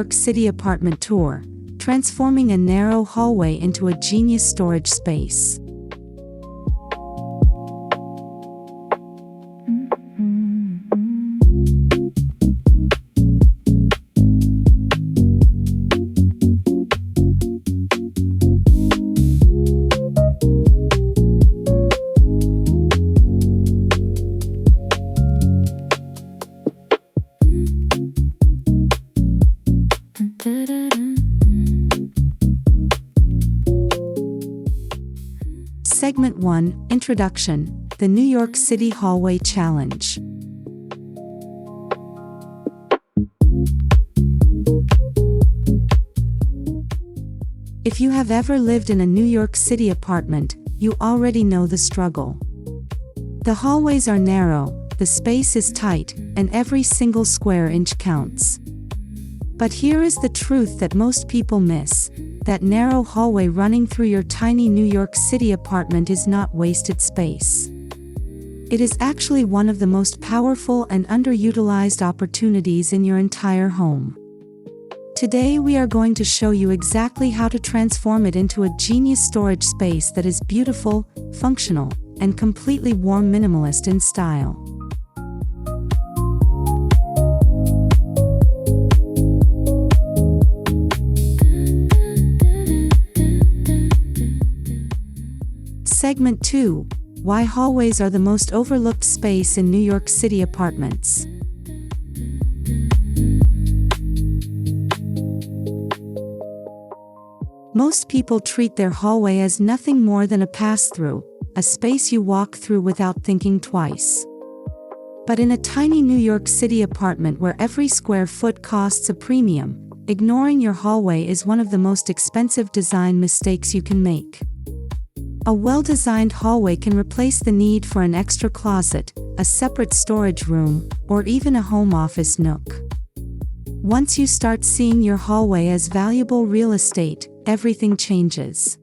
York City apartment tour, transforming a narrow hallway into a genius storage space. Segment 1, Introduction, the New York City Hallway Challenge. If you have ever lived in a New York City apartment, you already know the struggle. The hallways are narrow, the space is tight, and every single square inch counts. But here is the truth that most people miss. That narrow hallway running through your tiny New York City apartment is not wasted space. It is actually one of the most powerful and underutilized opportunities in your entire home. Today we are going to show you exactly how to transform it into a genius storage space that is beautiful, functional, and completely warm minimalist in style. Segment 2, Why Hallways Are the Most Overlooked Space in New York City Apartments. Most people treat their hallway as nothing more than a pass-through, a space you walk through without thinking twice. But in a tiny New York City apartment where every square foot costs a premium, ignoring your hallway is one of the most expensive design mistakes you can make. A well-designed hallway can replace the need for an extra closet, a separate storage room, or even a home office nook. Once you start seeing your hallway as valuable real estate, everything changes.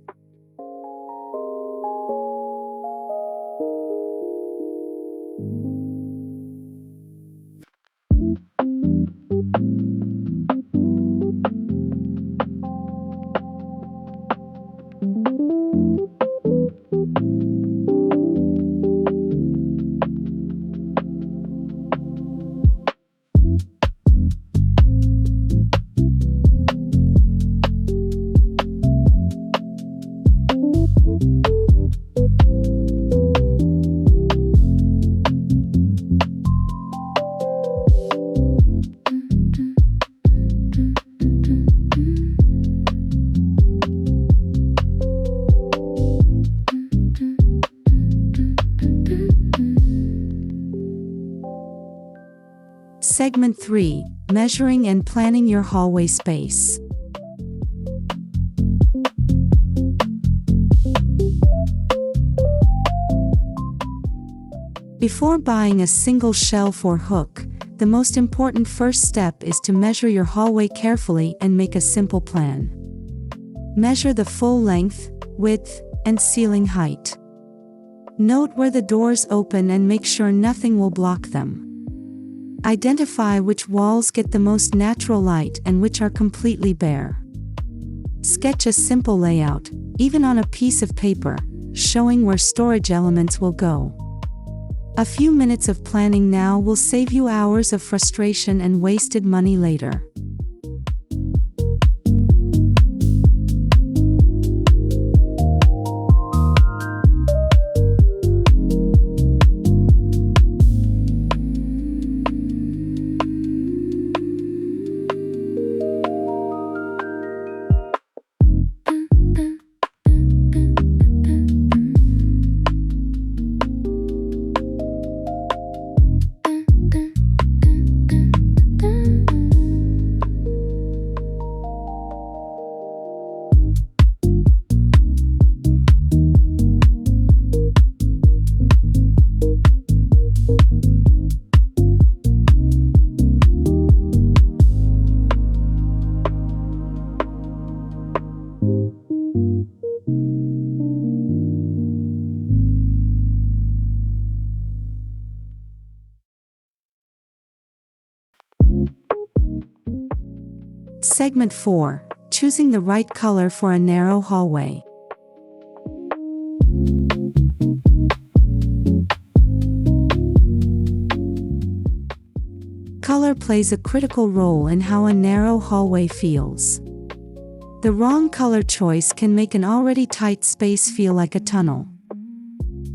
Segment 3, Measuring and Planning Your Hallway Space. Before buying a single shelf or hook, the most important first step is to measure your hallway carefully and make a simple plan. Measure the full length, width, and ceiling height. Note where the doors open and make sure nothing will block them. Identify which walls get the most natural light and which are completely bare. Sketch a simple layout, even on a piece of paper, showing where storage elements will go. A few minutes of planning now will save you hours of frustration and wasted money later. Segment 4. Choosing the right color for a narrow hallway. Color plays a critical role in how a narrow hallway feels. The wrong color choice can make an already tight space feel like a tunnel.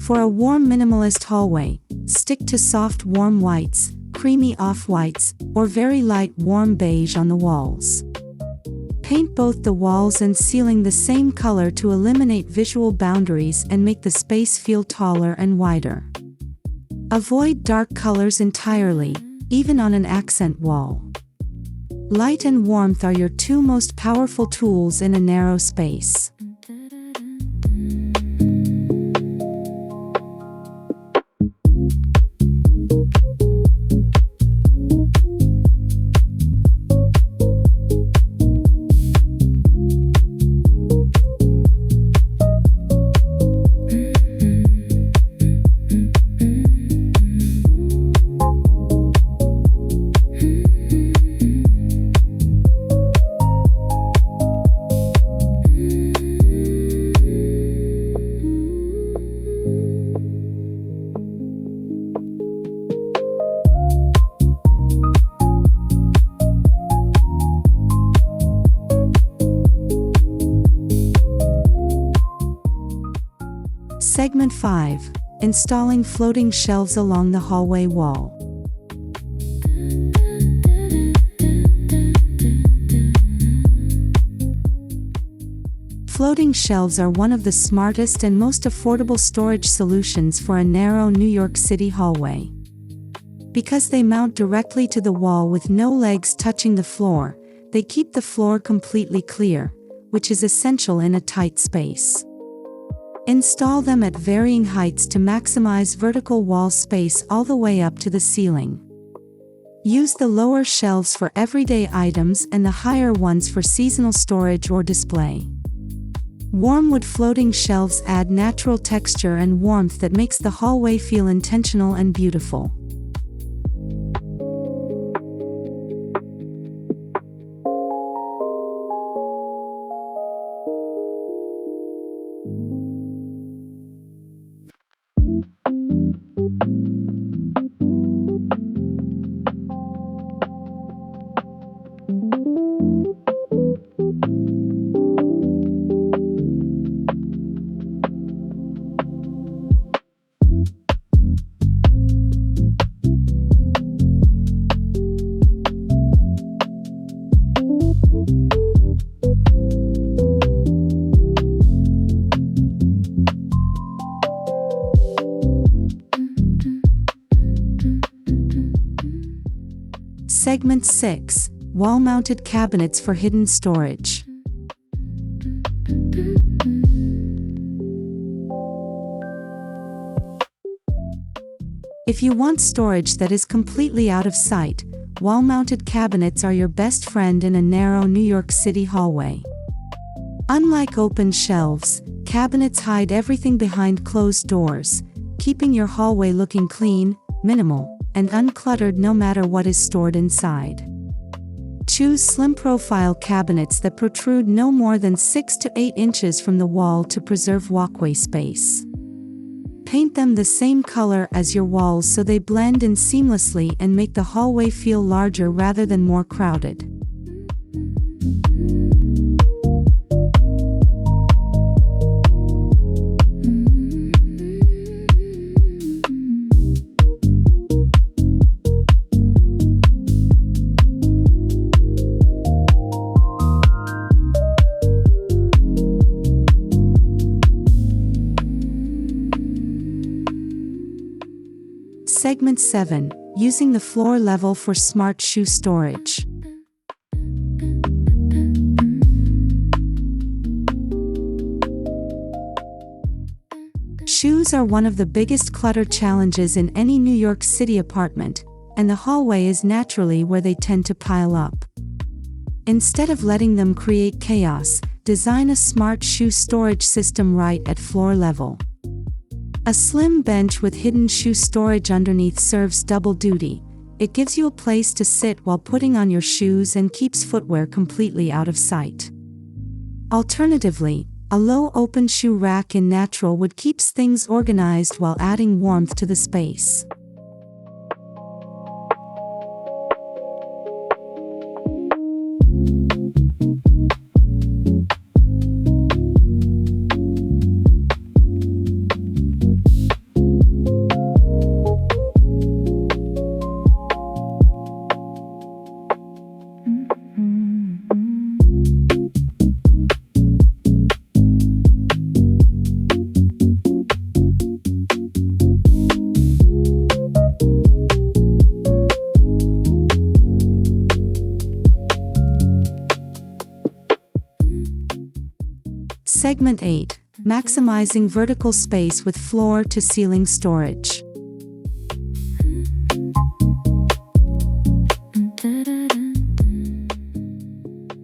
For a warm minimalist hallway, stick to soft warm whites, creamy off-whites, or very light warm beige on the walls. Paint both the walls and ceiling the same color to eliminate visual boundaries and make the space feel taller and wider. Avoid dark colors entirely, even on an accent wall. Light and warmth are your two most powerful tools in a narrow space. Segment 5. Installing floating shelves along the hallway wall. Floating shelves are one of the smartest and most affordable storage solutions for a narrow New York City hallway. Because they mount directly to the wall with no legs touching the floor, they keep the floor completely clear, which is essential in a tight space. Install them at varying heights to maximize vertical wall space all the way up to the ceiling. Use the lower shelves for everyday items and the higher ones for seasonal storage or display. Warm wood floating shelves add natural texture and warmth that makes the hallway feel intentional and beautiful. Segment 6. Wall-mounted cabinets for hidden storage. If you want storage that is completely out of sight, wall-mounted cabinets are your best friend in a narrow New York City hallway. Unlike open shelves, cabinets hide everything behind closed doors, keeping your hallway looking clean, minimal, and uncluttered no matter what is stored inside. Choose slim-profile cabinets that protrude no more than 6 to 8 inches from the wall to preserve walkway space. Paint them the same color as your walls so they blend in seamlessly and make the hallway feel larger rather than more crowded. Segment 7. Using the floor level for smart shoe storage. Shoes are one of the biggest clutter challenges in any New York City apartment, and the hallway is naturally where they tend to pile up. Instead of letting them create chaos, design a smart shoe storage system right at floor level. A slim bench with hidden shoe storage underneath serves double duty, It gives you a place to sit while putting on your shoes and keeps footwear completely out of sight. Alternatively, a low open shoe rack in natural wood keeps things organized while adding warmth to the space. Segment 8. Maximizing vertical space with floor-to-ceiling storage.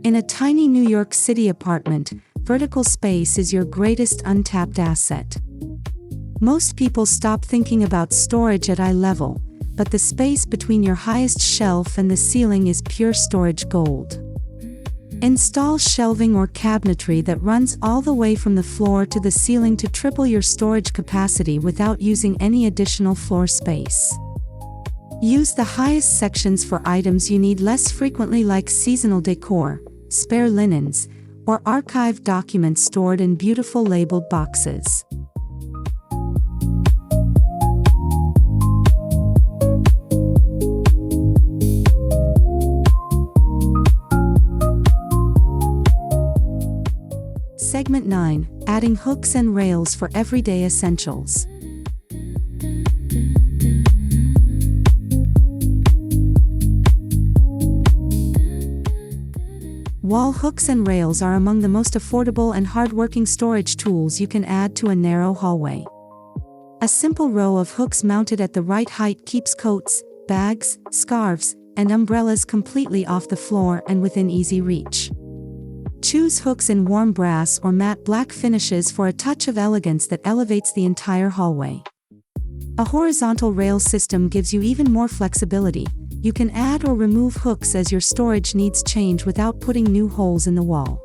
In a tiny New York City apartment, vertical space is your greatest untapped asset. Most people stop thinking about storage at eye level, but the space between your highest shelf and the ceiling is pure storage gold. Install shelving or cabinetry that runs all the way from the floor to the ceiling to triple your storage capacity without using any additional floor space. Use the highest sections for items you need less frequently, like seasonal decor, spare linens, or archived documents stored in beautiful labeled boxes. Segment 9. Adding hooks and rails for everyday essentials. Wall hooks and rails are among the most affordable and hard-working storage tools you can add to a narrow hallway. A simple row of hooks mounted at the right height keeps coats, bags, scarves, and umbrellas completely off the floor and within easy reach. Choose hooks in warm brass or matte black finishes for a touch of elegance that elevates the entire hallway. A horizontal rail system gives you even more flexibility. You can add or remove hooks as your storage needs change without putting new holes in the wall.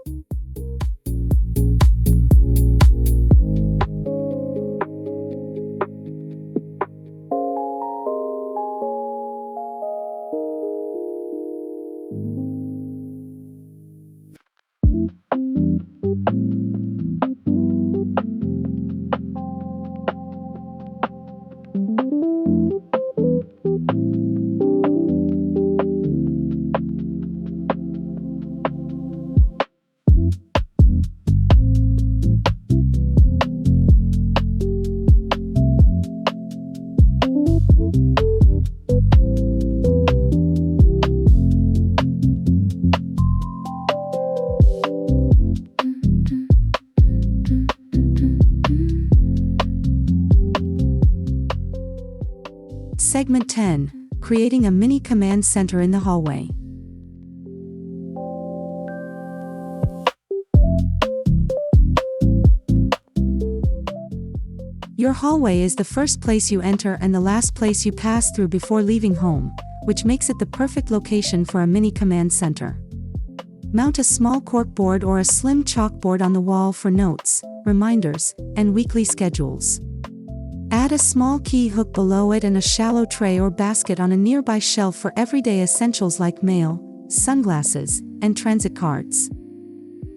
Segment 10. Creating a mini command center in the hallway. Your hallway is the first place you enter and the last place you pass through before leaving home, which makes it the perfect location for a mini command center. Mount a small corkboard or a slim chalkboard on the wall for notes, reminders, and weekly schedules. Add a small key hook below it and a shallow tray or basket on a nearby shelf for everyday essentials like mail, sunglasses, and transit cards.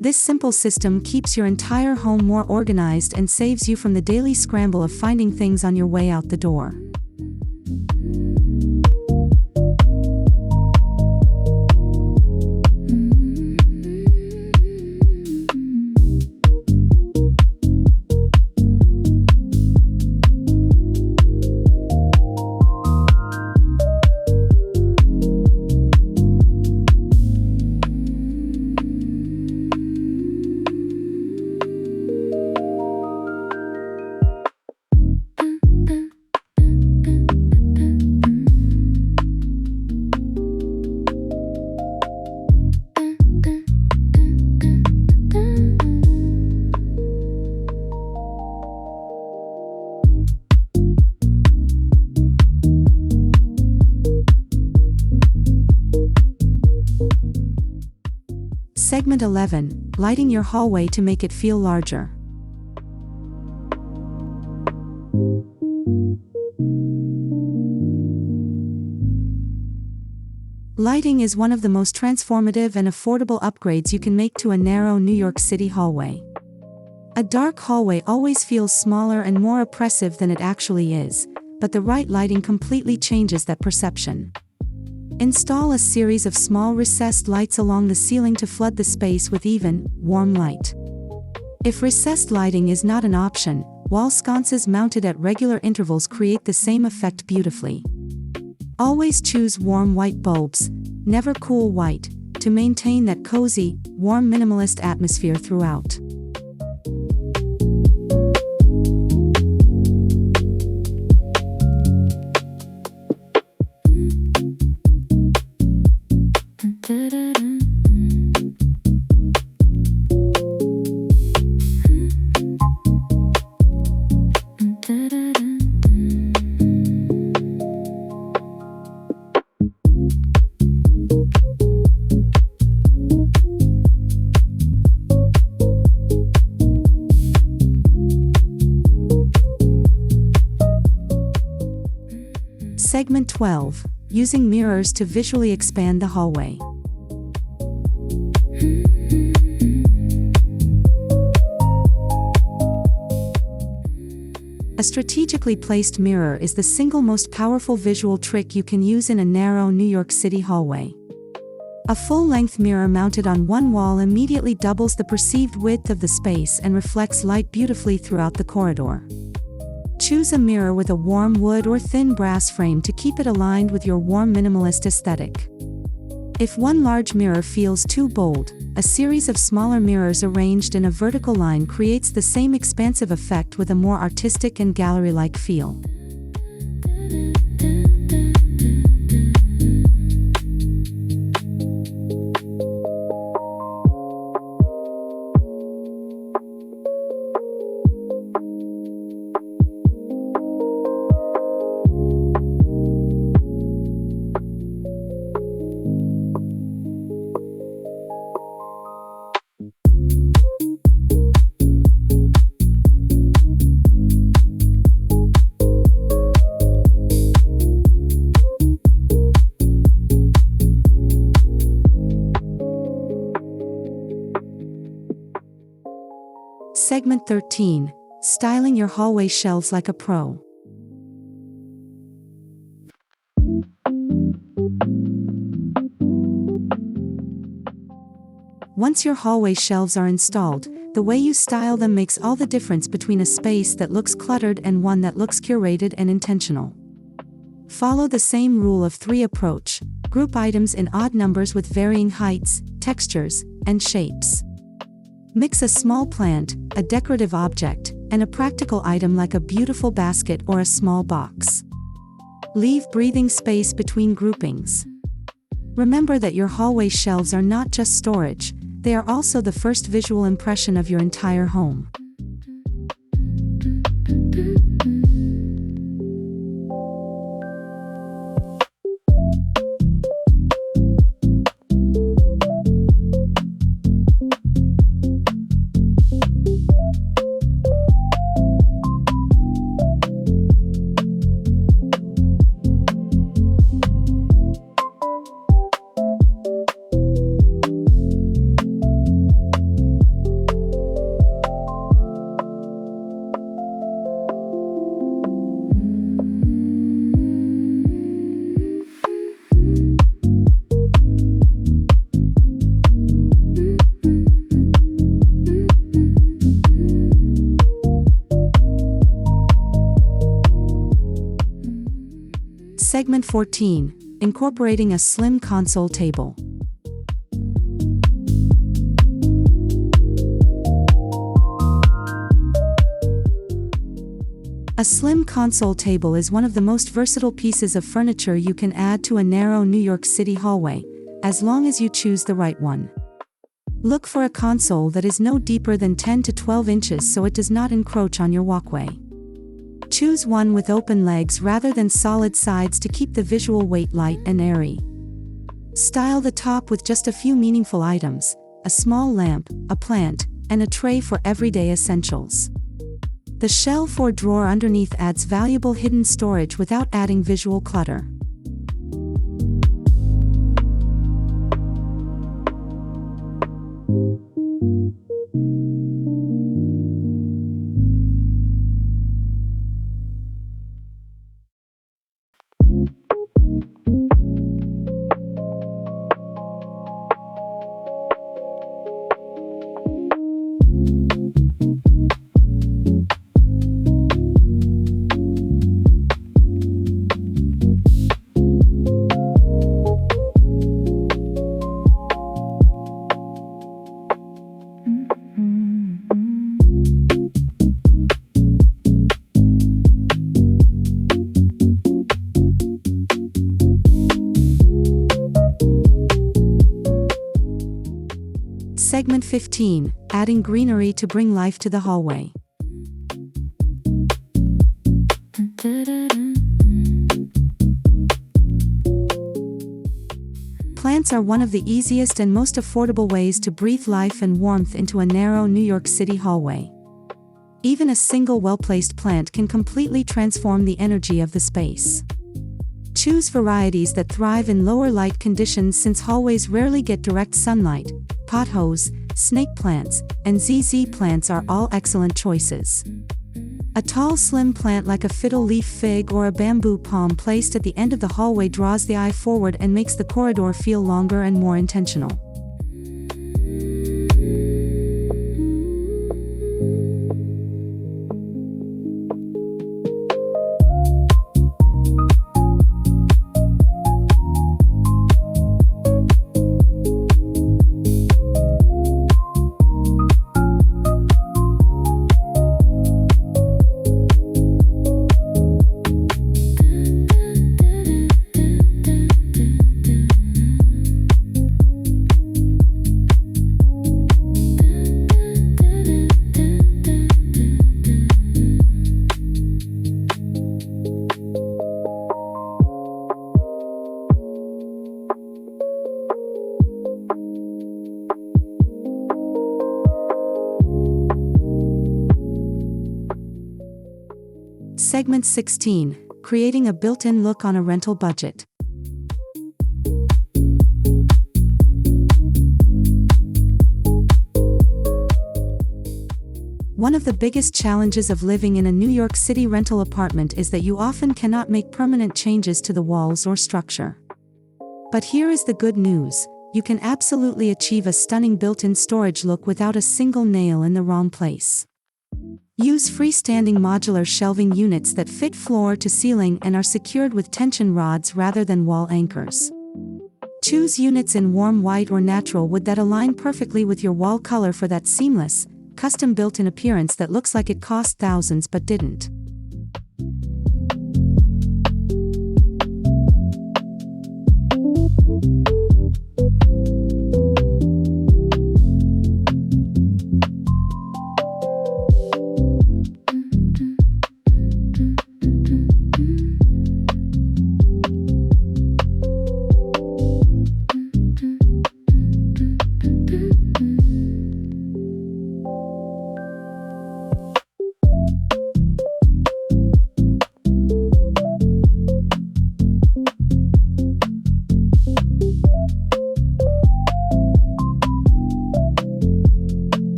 This simple system keeps your entire home more organized and saves you from the daily scramble of finding things on your way out the door. Segment 11, lighting your hallway to make it feel larger. Lighting is one of the most transformative and affordable upgrades you can make to a narrow New York City hallway. A dark hallway always feels smaller and more oppressive than it actually is, but the right lighting completely changes that perception. Install a series of small recessed lights along the ceiling to flood the space with even, warm light. If recessed lighting is not an option, wall sconces mounted at regular intervals create the same effect beautifully. Always choose warm white bulbs, never cool white, to maintain that cozy, warm minimalist atmosphere throughout. Segment 12, using mirrors to visually expand the hallway. A strategically placed mirror is the single most powerful visual trick you can use in a narrow New York City hallway. A full-length mirror mounted on one wall immediately doubles the perceived width of the space and reflects light beautifully throughout the corridor. Choose a mirror with a warm wood or thin brass frame to keep it aligned with your warm minimalist aesthetic. If one large mirror feels too bold, a series of smaller mirrors arranged in a vertical line creates the same expansive effect with a more artistic and gallery-like feel. Segment 13, styling your hallway shelves like a pro. Once your hallway shelves are installed, the way you style them makes all the difference between a space that looks cluttered and one that looks curated and intentional. Follow the same rule of 3 approach: group items in odd numbers with varying heights, textures, and shapes. Mix a small plant, a decorative object, and a practical item like a beautiful basket or a small box. Leave breathing space between groupings. Remember that your hallway shelves are not just storage, they are also the first visual impression of your entire home. Segment 14, incorporating a slim console table. A slim console table is one of the most versatile pieces of furniture you can add to a narrow New York City hallway, as long as you choose the right one. Look for a console that is no deeper than 10 to 12 inches so it does not encroach on your walkway. Choose one with open legs rather than solid sides to keep the visual weight light and airy. Style the top with just a few meaningful items, a small lamp, a plant, and a tray for everyday essentials. The shelf or drawer underneath adds valuable hidden storage without adding visual clutter. Segment 15, adding greenery to bring life to the hallway. Plants are one of the easiest and most affordable ways to breathe life and warmth into a narrow New York City hallway. Even a single well-placed plant can completely transform the energy of the space. Choose varieties that thrive in lower light conditions since hallways rarely get direct sunlight. Pothos, snake plants, and ZZ plants are all excellent choices. A tall, slim plant like a fiddle leaf fig or a bamboo palm placed at the end of the hallway draws the eye forward and makes the corridor feel longer and more intentional. Segment 16, creating a built-in look on a rental budget. One of the biggest challenges of living in a New York City rental apartment is that you often cannot make permanent changes to the walls or structure. But here is the good news: you can absolutely achieve a stunning built-in storage look without a single nail in the wrong place. Use freestanding modular shelving units that fit floor to ceiling and are secured with tension rods rather than wall anchors. Choose units in warm white or natural wood that align perfectly with your wall color for that seamless, custom built-in appearance that looks like it cost thousands but didn't.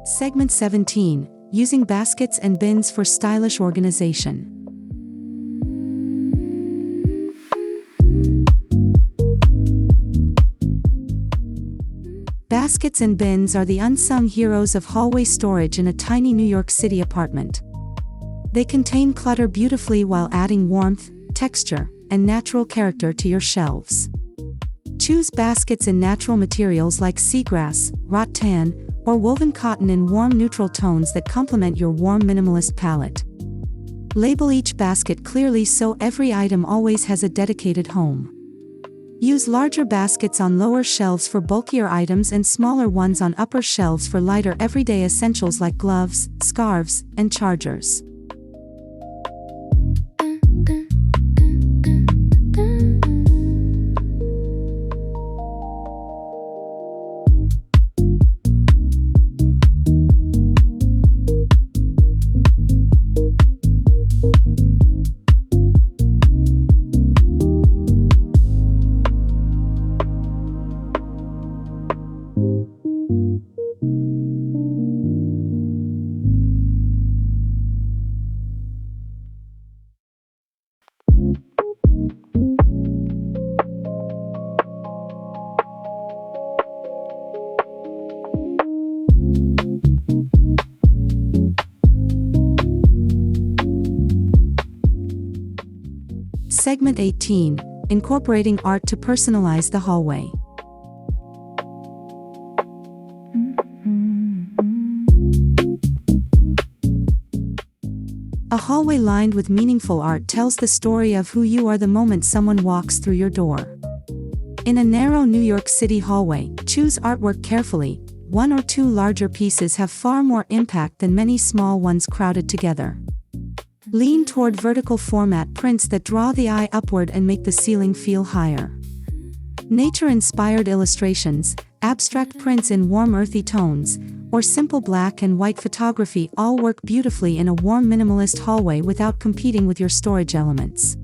Segment 17, using baskets and bins for stylish organization. Baskets and bins are the unsung heroes of hallway storage in a tiny New York City apartment. They contain clutter beautifully while adding warmth, texture, and natural character to your shelves. Choose baskets in natural materials like seagrass, rattan, or woven cotton in warm neutral tones that complement your warm minimalist palette. Label each basket clearly so every item always has a dedicated home. Use larger baskets on lower shelves for bulkier items and smaller ones on upper shelves for lighter everyday essentials like gloves, scarves, and chargers. Segment 18. Incorporating art to personalize the hallway. A hallway lined with meaningful art tells the story of who you are the moment someone walks through your door. In a narrow New York City hallway, choose artwork carefully. 1 or 2 larger pieces have far more impact than many small ones crowded together. Lean toward vertical format prints that draw the eye upward and make the ceiling feel higher. Nature-inspired illustrations, abstract prints in warm earthy tones, or simple black and white photography all work beautifully in a warm minimalist hallway without competing with your storage elements.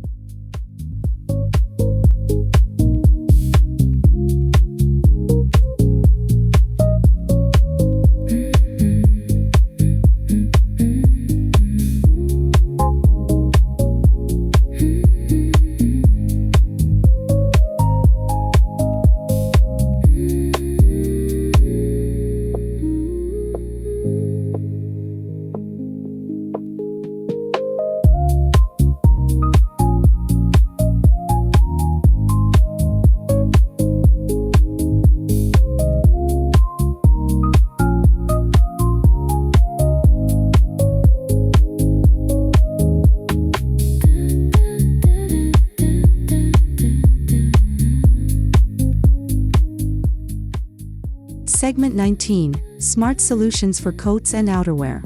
Segment 19. Smart solutions for coats and outerwear.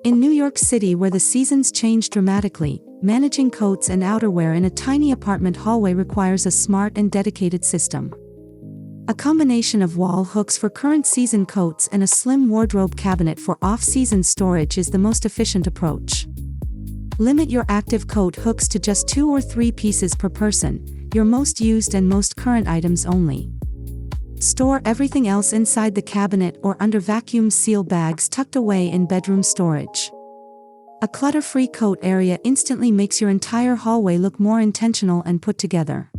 In New York City, where the seasons change dramatically, managing coats and outerwear in a tiny apartment hallway requires a smart and dedicated system. A combination of wall hooks for current season coats and a slim wardrobe cabinet for off-season storage is the most efficient approach. Limit your active coat hooks to just 2 or 3 pieces per person, your most used and most current items only. Store everything else inside the cabinet or under vacuum seal bags tucked away in bedroom storage. A clutter-free coat area instantly makes your entire hallway look more intentional and put together.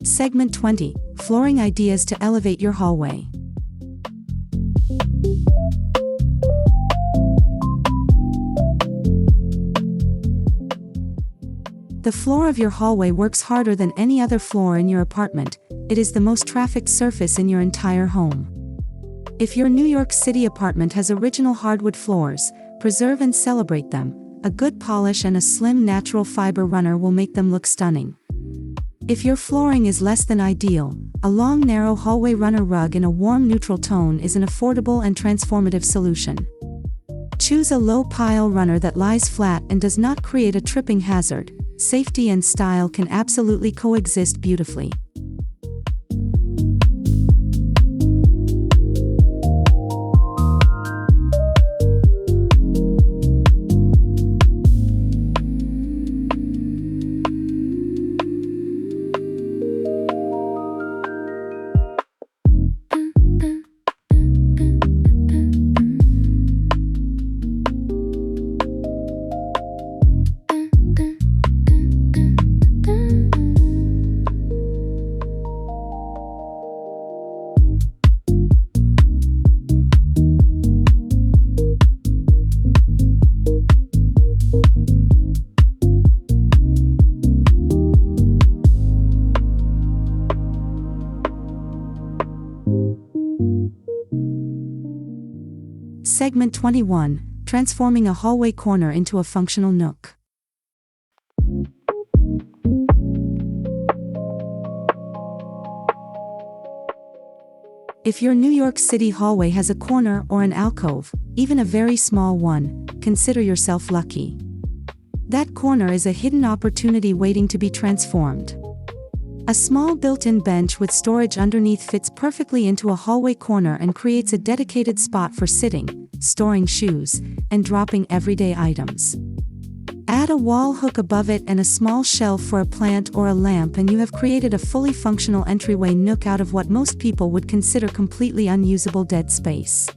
Segment 20. Flooring ideas to elevate your hallway. The floor of your hallway works harder than any other floor in your apartment. It is the most trafficked surface in your entire home. If your New York City apartment has original hardwood floors, preserve and celebrate them. A good polish and a slim natural fiber runner will make them look stunning. If your flooring is less than ideal, a long narrow hallway runner rug in a warm neutral tone is an affordable and transformative solution. Choose a low pile runner that lies flat and does not create a tripping hazard. Safety and style can absolutely coexist beautifully. Segment 21. Transforming a hallway corner into a functional nook. If your New York City hallway has a corner or an alcove, even a very small one, consider yourself lucky. That corner is a hidden opportunity waiting to be transformed. A small built-in bench with storage underneath fits perfectly into a hallway corner and creates a dedicated spot for sitting, storing shoes, and dropping everyday items. Add a wall hook above it and a small shelf for a plant or a lamp, and you have created a fully functional entryway nook out of what most people would consider completely unusable dead space.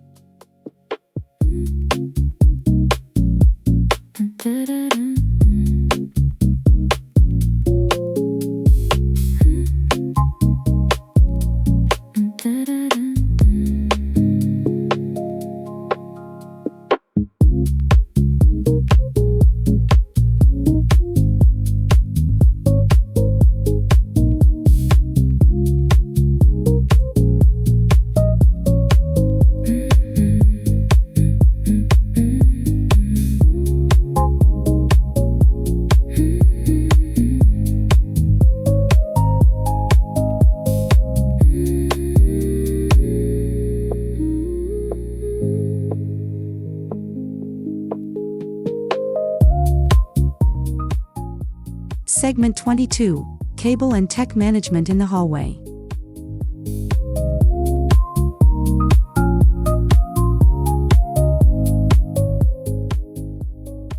Segment 22, Cable and Tech Management in the Hallway.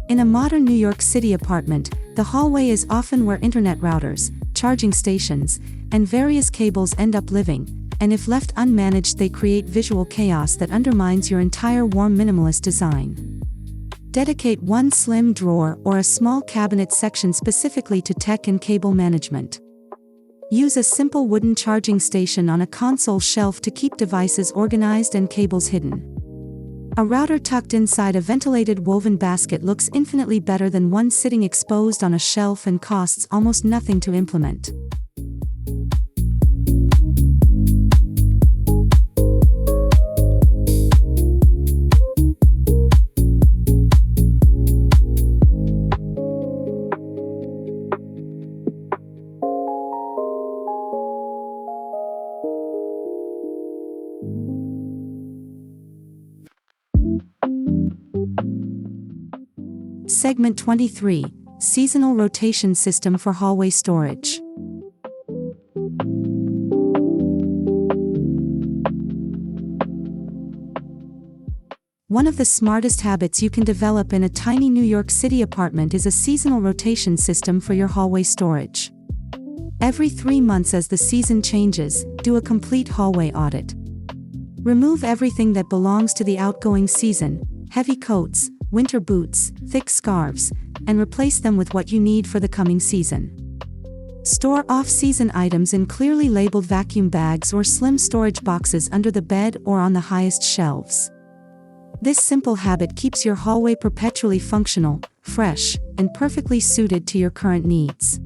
In a modern New York City apartment, the hallway is often where internet routers, charging stations, and various cables end up living, and if left unmanaged they create visual chaos that undermines your entire warm minimalist design. Dedicate one slim drawer or a small cabinet section specifically to tech and cable management. Use a simple wooden charging station on a console shelf to keep devices organized and cables hidden. A router tucked inside a ventilated woven basket looks infinitely better than one sitting exposed on a shelf and costs almost nothing to implement. Segment 23, Seasonal Rotation System for Hallway Storage. One of the smartest habits you can develop in a tiny New York City apartment is a seasonal rotation system for your hallway storage. Every 3 months as the season changes, do a complete hallway audit. Remove everything that belongs to the outgoing season, heavy coats, winter boots, thick scarves, and replace them with what you need for the coming season. Store off-season items in clearly labeled vacuum bags or slim storage boxes under the bed or on the highest shelves. This simple habit keeps your hallway perpetually functional, fresh, and perfectly suited to your current needs.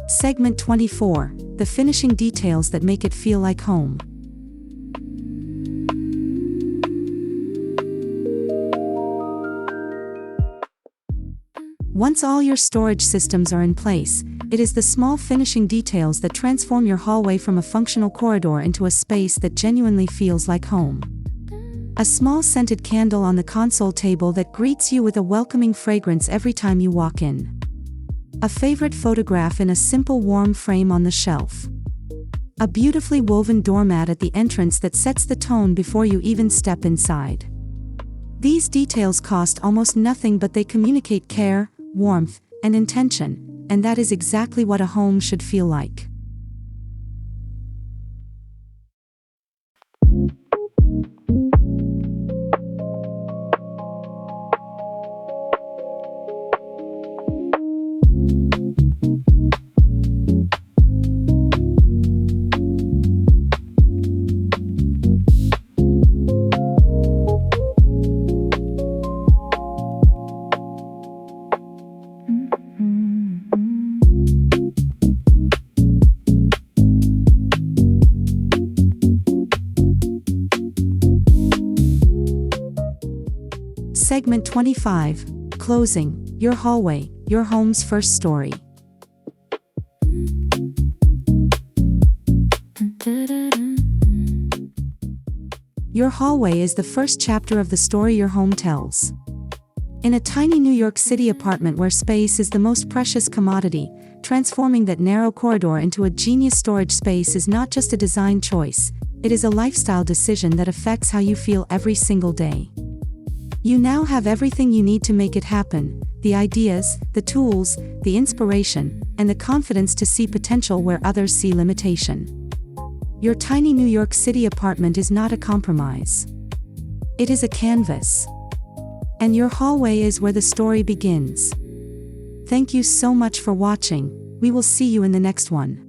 Segment 24, the finishing details that make it feel like home. Once all your storage systems are in place, it is the small finishing details that transform your hallway from a functional corridor into a space that genuinely feels like home. A small scented candle on the console table that greets you with a welcoming fragrance every time you walk in. A favorite photograph in a simple warm frame on the shelf. A beautifully woven doormat at the entrance that sets the tone before you even step inside. These details cost almost nothing, but they communicate care, warmth, and intention, and that is exactly what a home should feel like. Segment 25, Closing, Your Hallway, Your Home's First Story. Your hallway is the first chapter of the story your home tells. In a tiny New York City apartment where space is the most precious commodity, transforming that narrow corridor into a genius storage space is not just a design choice, it is a lifestyle decision that affects how you feel every single day. You now have everything you need to make it happen: the ideas, the tools, the inspiration, and the confidence to see potential where others see limitation. Your tiny New York City apartment is not a compromise. It is a canvas. And your hallway is where the story begins. Thank you so much for watching. We will see you in the next one.